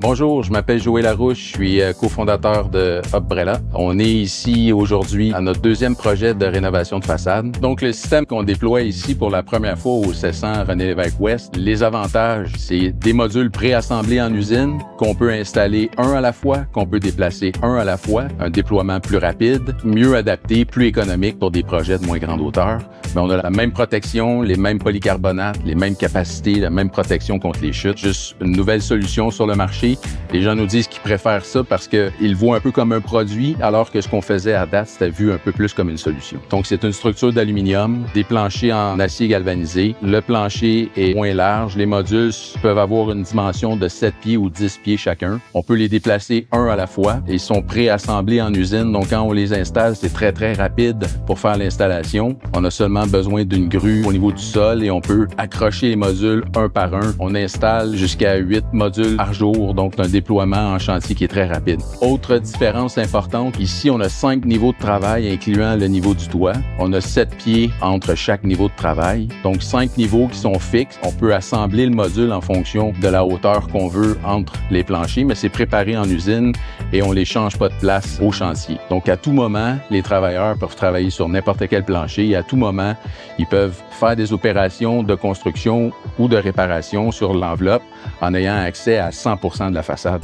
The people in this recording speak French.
Bonjour, je m'appelle Joël Larouche, je suis cofondateur de Upbrella. On est ici aujourd'hui à notre deuxième projet de rénovation de façade. Donc, le système qu'on déploie ici pour la première fois au 700 René-Lévesque-Ouest, les avantages, c'est des modules préassemblés en usine qu'on peut installer un à la fois, qu'on peut déplacer un à la fois, un déploiement plus rapide, mieux adapté, plus économique pour des projets de moins grande hauteur. Mais on a la même protection, les mêmes polycarbonates, les mêmes capacités, la même protection contre les chutes. Juste une nouvelle solution sur le marché. Les gens nous disent qu'ils préfèrent ça parce qu'ils le voient un peu comme un produit, alors que ce qu'on faisait à date, c'était vu un peu plus comme une solution. Donc, c'est une structure d'aluminium, des planchers en acier galvanisé. Le plancher est moins large. Les modules peuvent avoir une dimension de 7 pieds ou 10 pieds chacun. On peut les déplacer un à la fois et ils sont préassemblés en usine. Donc, quand on les installe, c'est très, très rapide pour faire l'installation. On a seulement besoin d'une grue au niveau du sol et on peut accrocher les modules un par un. On installe jusqu'à 8 modules par jour, donc un déploiement en chantier qui est très rapide. Autre différence importante, ici, on a 5 niveaux de travail incluant le niveau du toit. On a 7 pieds entre chaque niveau de travail, donc 5 niveaux qui sont fixes. On peut assembler le module en fonction de la hauteur qu'on veut entre les planchers, mais c'est préparé en usine et on les change pas de place au chantier. Donc, à tout moment, les travailleurs peuvent travailler sur n'importe quel plancher et à tout moment, ils peuvent faire des opérations de construction ou de réparation sur l'enveloppe en ayant accès à 100% de la façade.